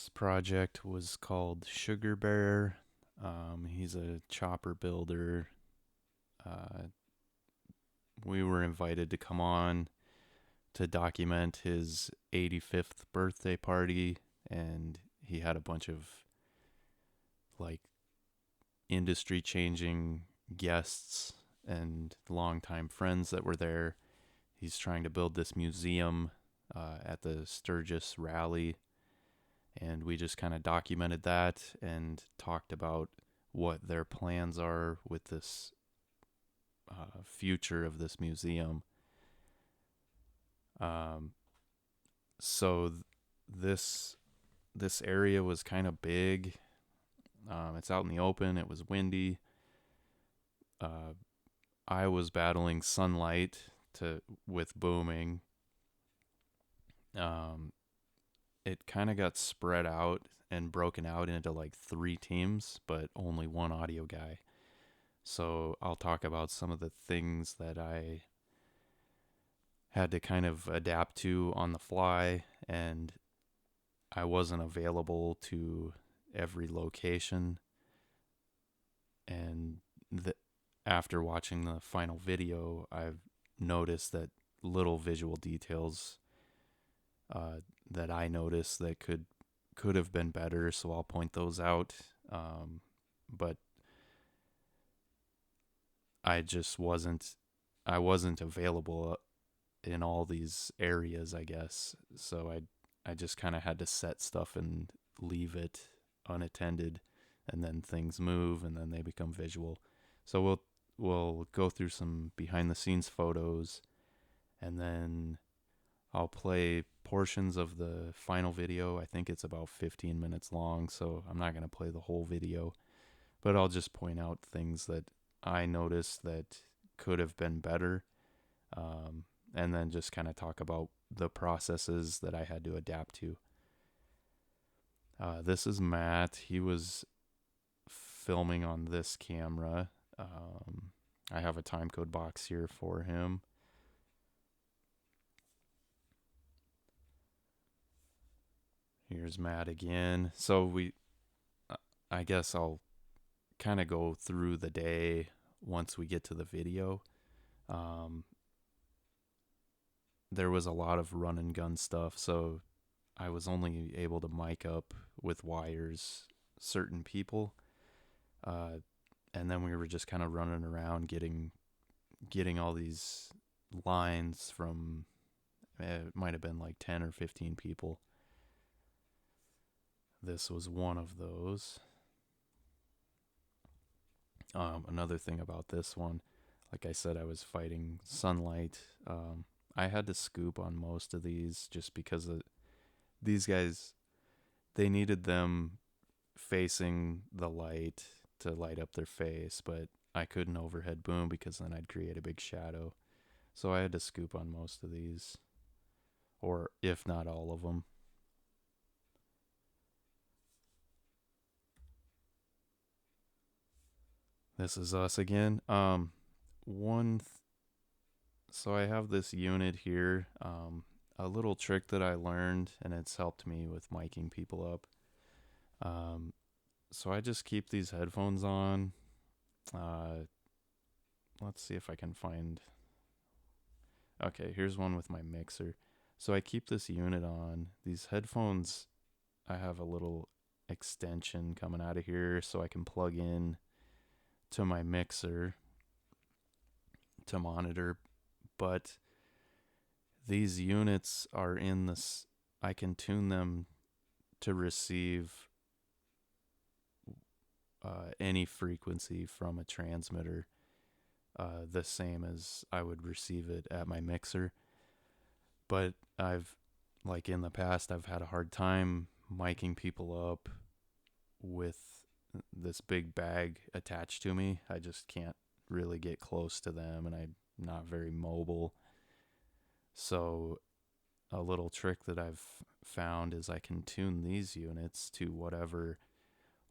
This project was called Sugar Bear. He's a chopper builder. Uh, we were invited to come on to document his 85th birthday party, and he had a bunch of like industry changing guests and longtime friends that were there. He's trying to build this museum at the Sturgis rally, and we just kind of documented that and talked about what their plans are with this future of this museum. Um, so this this area was kind of big. It's out in the open. It was windy. Uh, I was battling sunlight to with booming. Um, it kind of got spread out and broken out into like three teams, but only one audio guy. So I'll talk about some of the things that I had to kind of adapt to on the fly, and I wasn't available to every location. And the, after watching the final video, I've noticed that little visual details that I noticed that could have been better. So I'll point those out. But I just wasn't available in all these areas, I guess. So I just kind of had to set stuff and leave it unattended, and then things move and then they become visual. So we'll go through some behind the scenes photos, and then I'll play portions of the final video. I think it's about 15 minutes long, so I'm not going to play the whole video, but I'll just point out things that I noticed that could have been better, um, and then just kind of talk about the processes that I had to adapt to. This is Matt. He was filming on this camera. I have a timecode box here for him. Here's Matt again. I guess I'll kind of go through the day once we get to the video. Um, there was a lot of run and gun stuff, so I was only able to mic up with wires certain people, uh, and then we were just kind of running around getting all these lines from it might have been like 10 or 15 people. This was one of those. Another thing about this one, like I said, I was fighting sunlight. I had to scoop on most of these just because these guys, they needed them facing the light to light up their face, but I couldn't overhead boom because then I'd create a big shadow. So I had to scoop on most of these, or if not all of them. This is us again. One So I have this unit here, a little trick that I learned, and it's helped me with miking people up. Um, so I just keep these headphones on. Uh, let's see if I can find. Okay, here's one with my mixer. So I keep this unit on. These headphones, I have a little extension coming out of here so I can plug in to my mixer to monitor. But these units are in this, I can tune them to receive any frequency from a transmitter, the same as I would receive it at my mixer. But like in the past, I've had a hard time miking people up with this big bag attached to me. I just can't really get close to them, and I'm not very mobile. So, a little trick that I've found is I can tune these units to whatever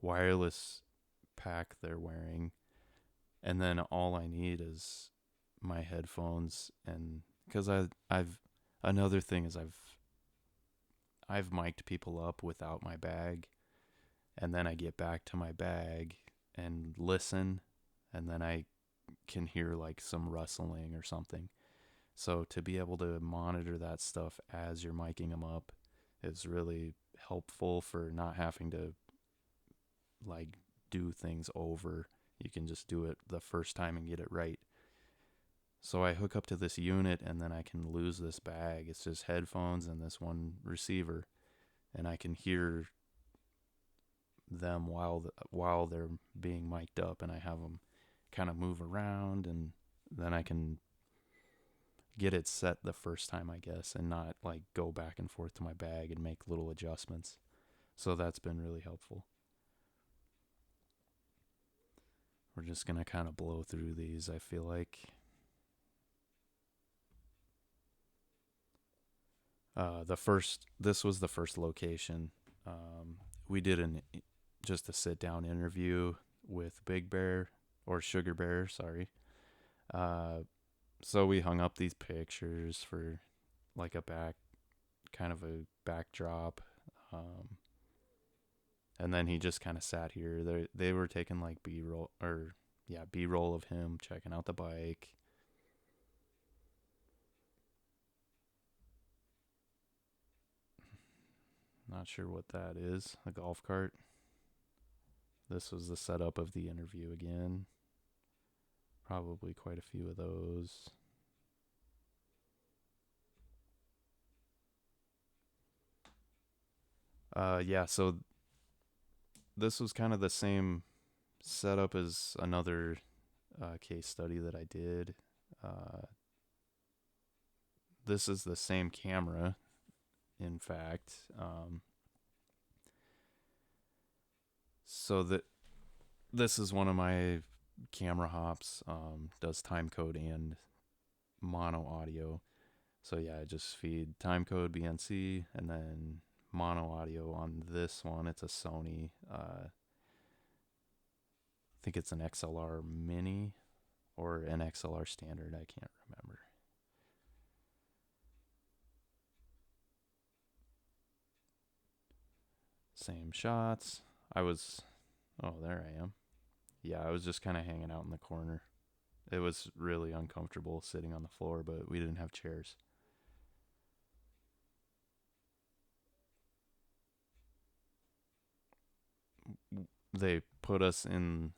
wireless pack they're wearing, and then all I need is my headphones. And because I've another thing is I've mic'd people up without my bag, and then I get back to my bag and listen, and then I can hear like some rustling or something. So to be able to monitor that stuff as you're miking them up is really helpful for not having to like do things over. You can just do it the first time and get it right. So I hook up to this unit and then I can lose this bag. It's just headphones and this one receiver, and I can hear them while they're being mic'd up, and I have them kind of move around, and then I can get it set the first time, I guess, and not like go back and forth to my bag and make little adjustments. So that's been really helpful. We're just going to kind of blow through these, I feel like. This was the first location. We did just a sit down interview with Big Bear, or Sugar Bear, sorry. Uh, so we hung up these pictures for like kind of a backdrop. Um, and then he just kind of sat here. They were taking like B roll of him checking out the bike. Not sure what that is. A golf cart. This was the setup of the interview again. Probably quite a few of those. Yeah, so this was kind of the same setup as another case study that I did. Uh, this is the same camera, in fact. So that this is one of my camera hops. Does time code and mono audio. So yeah, I just feed time code BNC and then mono audio on this one. It's a Sony. I think it's an XLR Mini or an XLR Standard. I can't remember. Same shots. Oh, there I am. Yeah, I was just kind of hanging out in the corner. It was really uncomfortable sitting on the floor, but we didn't have chairs. They put us in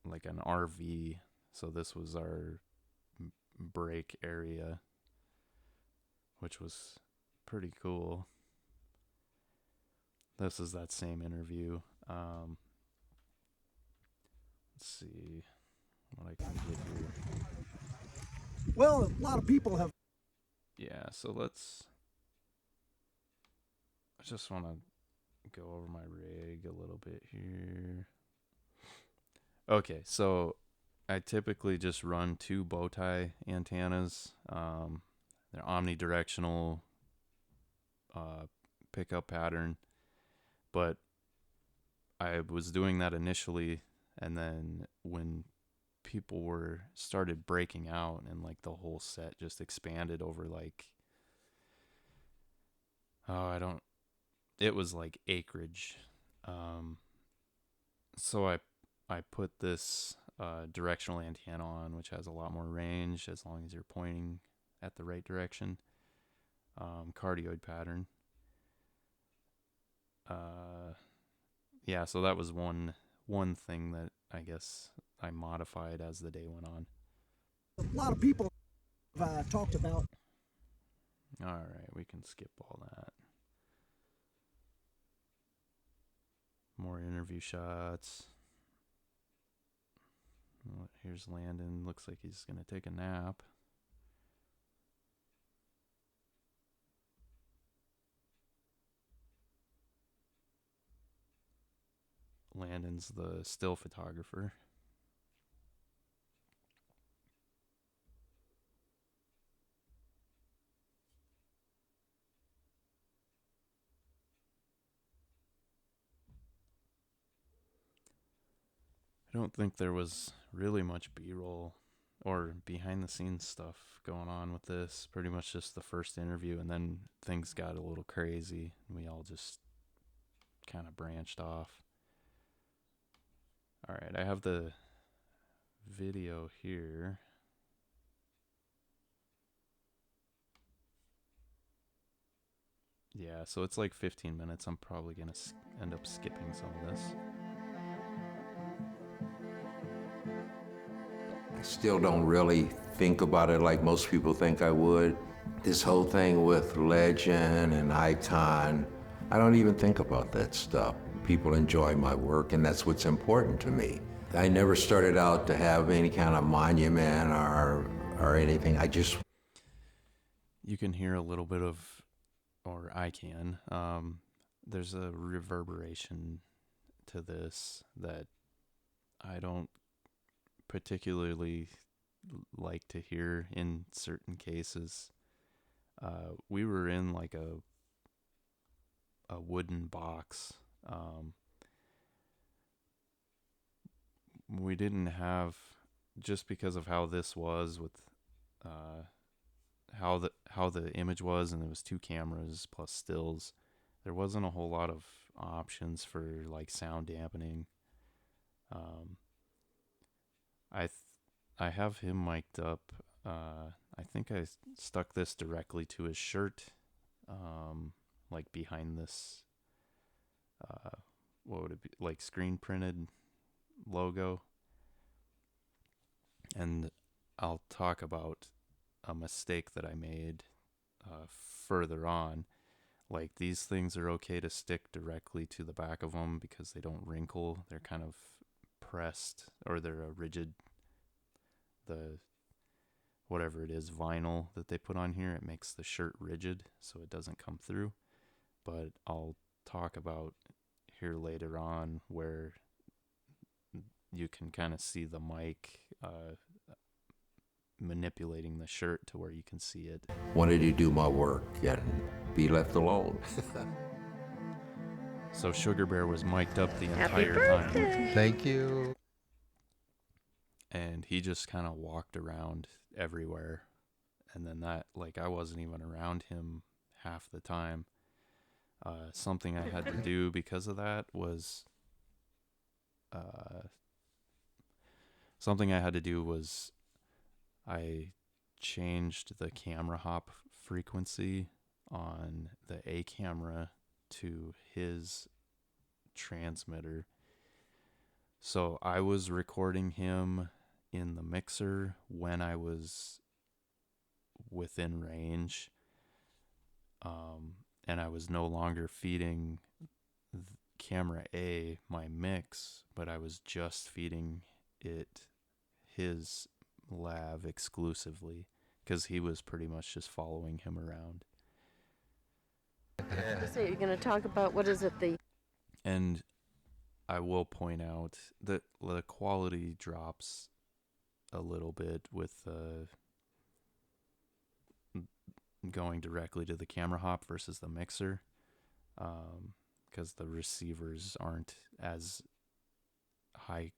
like an RV, so this was our break area, which was pretty cool. This is that same interview. Let's see what I can get here. Well, a lot of people have. Yeah, so I just want to go over my rig a little bit here. Okay, so I typically just run two bow tie antennas. They're omnidirectional pickup pattern, but I was doing that initially, and then when people were started breaking out and like the whole set just expanded over like, oh, I don't, it was like acreage. Um, so I put this directional antenna on, which has a lot more range as long as you're pointing at the right direction. Cardioid pattern. Uh, yeah, so that was one thing that I guess I modified as the day went on. A lot of people have talked about. All right, we can skip all that. More interview shots. Here's Landon. Looks like he's going to take a nap. Landon's the still photographer. I don't think there was really much B-roll or behind the scenes stuff going on with this. Pretty much just the first interview, and then things got a little crazy. We all just kind of branched off. All right, I have the video here. Yeah, so it's like 15 minutes. I'm probably going to end up skipping some of this. I still don't really think about it like most people think I would. This whole thing with legend and icon, I don't even think about that stuff. People enjoy my work, and that's what's important to me. I never started out to have any kind of monument or anything. You can hear a little bit of, or I can, there's a reverberation to this that I don't particularly like to hear in certain cases. We were in like a wooden box. We didn't have, just because of how this was with how the image was, and there was two cameras plus stills, there wasn't a whole lot of options for like sound dampening. I have him mic'd up. I think I stuck this directly to his shirt, like behind this. What would it be, like screen printed logo? And I'll talk about a mistake that I made further on. Like, these things are okay to stick directly to the back of them because they don't wrinkle. They're kind of pressed, or they're a rigid, the whatever it is, vinyl that they put on here. It makes the shirt rigid so it doesn't come through. But I'll talk about here later on where you can kind of see the mic manipulating the shirt to where you can see it. Wanted to do my work and be left alone. So Sugar Bear was mic'd up the entire time. Thank you. And he just kind of walked around everywhere. And then that, like, I wasn't even around him half the time. Something I had to do because of that was I changed the camera hop frequency on the A camera to his transmitter. So I was recording him in the mixer when I was within range, and I was no longer feeding camera A my mix, but I was just feeding it his lav exclusively because he was pretty much just following him around. So you're going to talk about, what is it, And I will point out that the quality drops a little bit with going directly to the camera hop versus the mixer, because the receivers aren't as high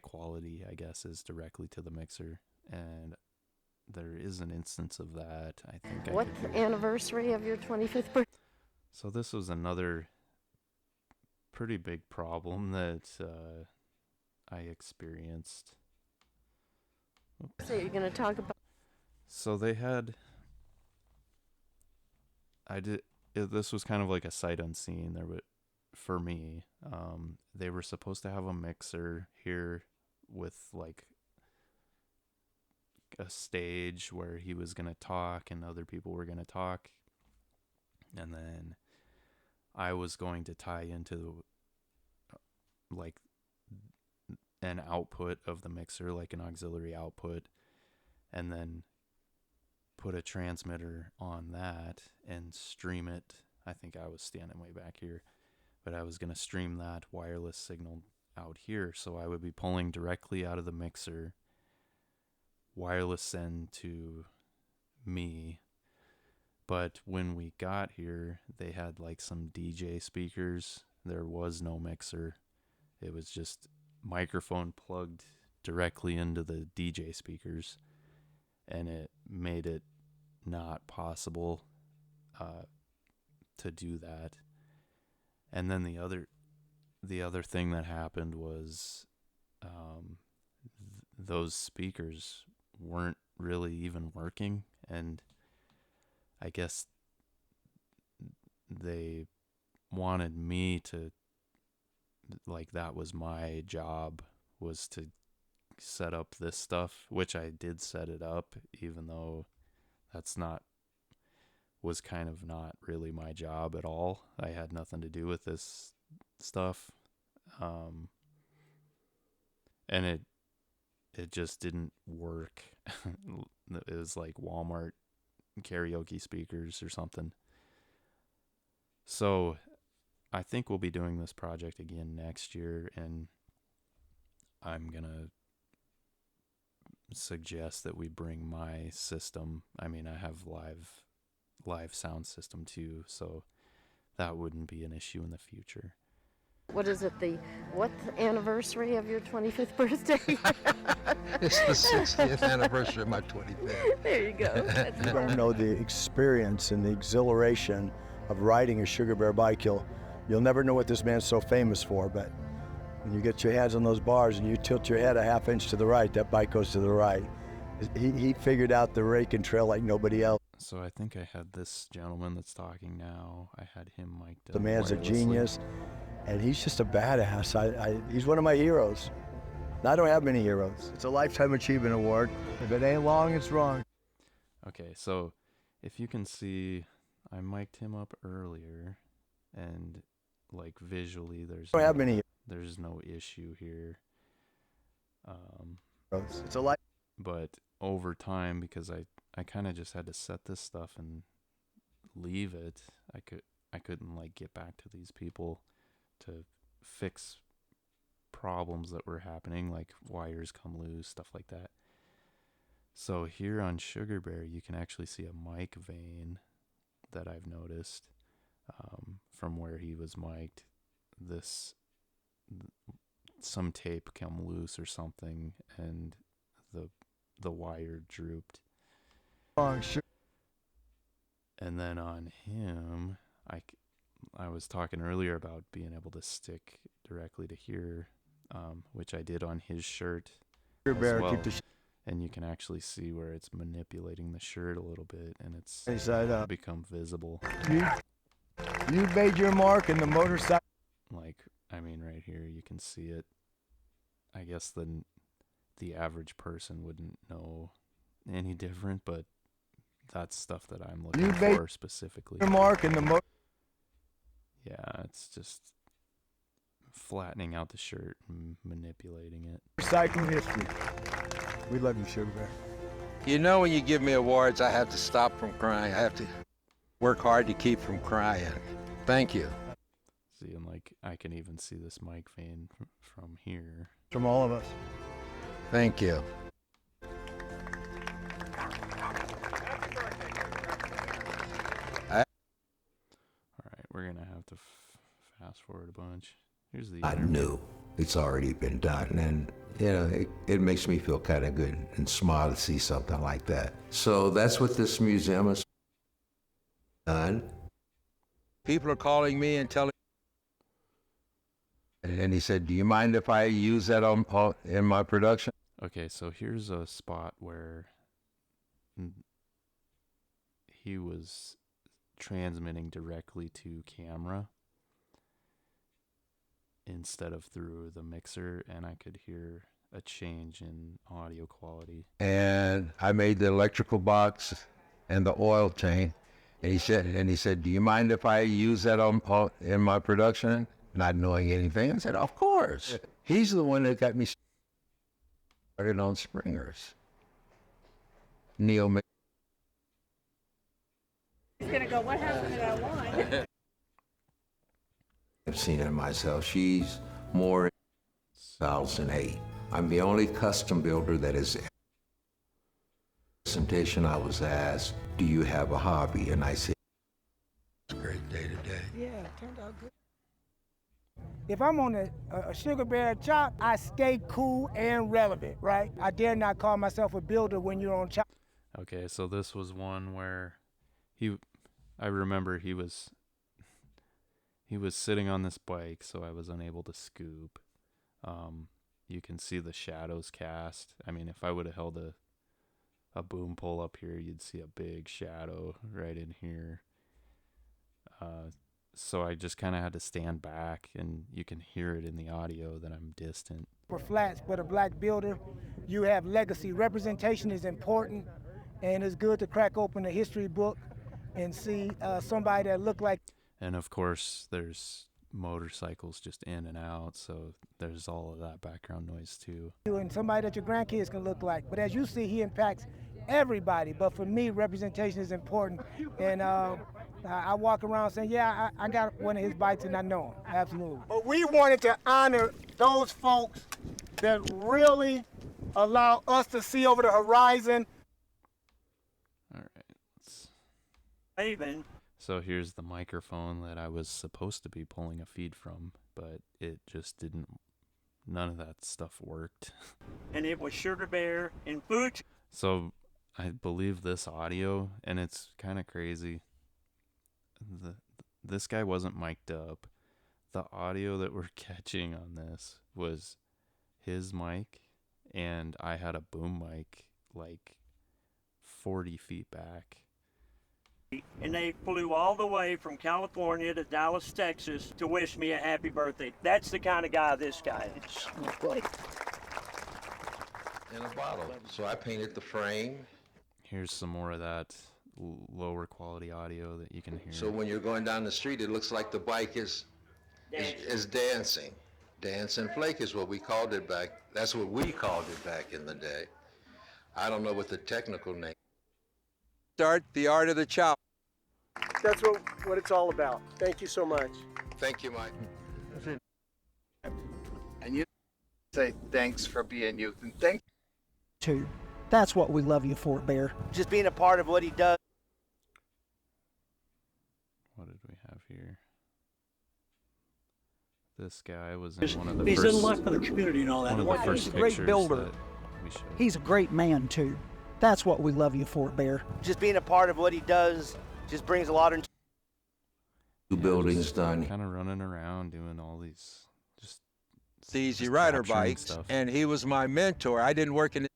quality, I guess, as directly to the mixer. And there is an instance of that. I think. what anniversary of your 25th birthday? So this was another pretty big problem that I experienced. So you're going to talk about. So they had, this was kind of like a sight unseen there, but for me, they were supposed to have a mixer here with like a stage where he was going to talk and other people were going to talk. And then I was going to tie into like an output of the mixer, like an auxiliary output, and then put a transmitter on that and stream it. I think I was standing way back here, but I was going to stream that wireless signal out here. So I would be pulling directly out of the mixer, wireless send to me. But when we got here, they had like some DJ speakers. There was no mixer. It was just microphone plugged directly into the DJ speakers, and it made it not possible to do that. And then the other thing that happened was those speakers weren't really even working, and I guess they wanted me to, like, that was my job, was to set up this stuff, which I did set it up, even though was kind of not really my job at all. I had nothing to do with this stuff. And it just didn't work. It was like Walmart karaoke speakers or something. So I think we'll be doing this project again next year, and I'm gonna suggest that we bring my system. I mean, I have live sound system too, so that wouldn't be an issue in the future. What is it, what anniversary of your 25th birthday? It's the 60th anniversary of my 25th. There you go. That's You don't know the experience and the exhilaration of riding a Sugar Bear bike. You'll never know what this man's so famous for, but when you get your hands on those bars and you tilt your head a half inch to the right, that bike goes to the right. He figured out the rake and trail like nobody else. So I think I had this gentleman that's talking now, I had him mic'd up. The man's a wirelessly. genius, and he's just a badass. He's one of my heroes. I don't have many heroes. It's a Lifetime Achievement Award. If it ain't long, it's wrong. Okay, so if you can see, I mic'd him up earlier, and like visually there's I don't have many there's no issue here. heroes. It's a life. But over time, because I kind of just had to set this stuff and leave it, I couldn't like get back to these people to fix problems that were happening, like wires come loose, stuff like that. So here on Sugar Bear, you can actually see a mic vein that I've noticed from where he was mic'd. Some tape come loose or something, and the wire drooped. And then on him, I was talking earlier about being able to stick directly to here, which I did on his shirt Sugar as Bear, well. keep the And you can actually see where it's manipulating the shirt a little bit, and it's shiny side up. become visible. You made your mark in the motorcycle. Like, I mean, right here, you can see it. I guess the average person wouldn't know any different, but that's stuff that I'm looking for specifically. Your mark in the Yeah, it's just flattening out the shirt and manipulating it. motorcycle history. We love you, Sugar Bear. You know, when you give me awards, I have to stop from crying. I have to work hard to keep from crying. Thank you. See, and like, I can even see this mic vein from here. From all of us. Thank you. All right, we're gonna have to fast forward a bunch. Here's the I knew it's already been done, and you know, it makes me feel kind of good and small to see something like that. So that's what this museum is done. People are calling me and telling. And he said, "Do you mind if I use that in my production?" Okay, so here's a spot where he was transmitting directly to camera instead of through the mixer, and I could hear a change in audio quality. And I made the electrical box and the oil chain. And he said, "Do you mind if I use that in my production?" Not knowing anything, I said, "Of course." He's the one that got me started on Springers. Neil. He's gonna go, what happened to that one? I've seen it myself. She's more 2008. I'm the only custom builder that is presentation. I was asked, "Do you have a hobby?" And I said, It's a great day today. Yeah, it turned out good. If I'm on a Sugar Bear chop, I stay cool and relevant, right? I dare not call myself a builder when you're on chop. Okay, so this was one where I remember he was sitting on this bike, so I was unable to scoop. You can see the shadows cast. I mean, if I would have held a boom pole up here, you'd see a big shadow right in here. So I just kind of had to stand back, and you can hear it in the audio that I'm distant. For flats, but a black builder, you have legacy. Representation is important, and it's good to crack open a history book and see somebody that look like. And of course, there's motorcycles just in and out, so there's all of that background noise too. You and somebody that your grandkids can look like. But as you see, he impacts everybody. But for me, representation is important. And I walk around saying, yeah, I got one of his bikes and I know him. Absolutely. But we wanted to honor those folks that really allow us to see over the horizon. All right. Even. So here's the microphone that I was supposed to be pulling a feed from, but it just didn't. None of that stuff worked. And it was Sugar Bear and Butch. So I believe this audio, and it's kind of crazy. This guy wasn't mic'd up. The audio that we're catching on this was his mic, and I had a boom mic like 40 feet back. And they flew all the way from California to Dallas, Texas to wish me a happy birthday. That's the kind of guy this guy is. In a bottle. So I painted the frame. Here's some more of that lower quality audio that you can hear. So when you're going down the street, it looks like the bike is dancing. Dance and flake is what we called it back. That's what we called it back in the day. I don't know what the technical name. Start the art of the chop. That's what it's all about. Thank you so much. Thank you, Mike. And you say thanks for being you. And thank too. That's what we love you for, Bear. Just being a part of what he does. What did we have here? This guy was in one of the He's first. in luck for the community and all that. One of the first He's a great pictures builder. that we showed. He's a great man, too. That's what we love you for, Bear. Just being a part of what he does just brings a lot of. Two buildings done. Kind of running around doing all these The Easy just Rider capturing bikes, stuff. and he was my mentor. I didn't work in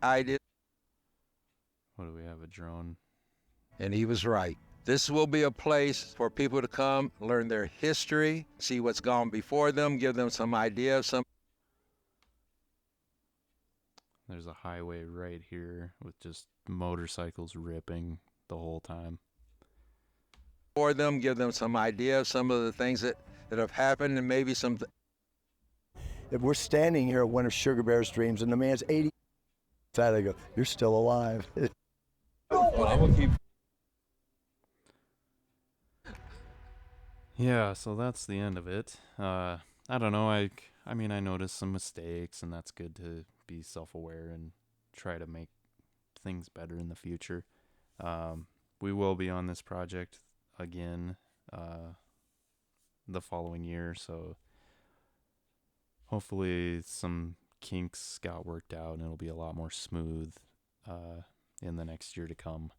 I did. What do we have? A drone. And he was right. This will be a place for people to come, learn their history, see what's gone before them, give them some idea of some. There's a highway right here with just motorcycles ripping the whole time. For them, give them some idea of some of the things that have happened, and maybe some. If we're standing here at one of Sugar Bear's dreams and the man's 80, they go, you're still alive. Well, I'm gonna keep. Yeah, so that's the end of it. I don't know. I mean, I noticed some mistakes, and that's good to be self-aware and try to make things better in the future. We will be on this project again the following year, so hopefully some kinks got worked out and it'll be a lot more smooth in the next year to come.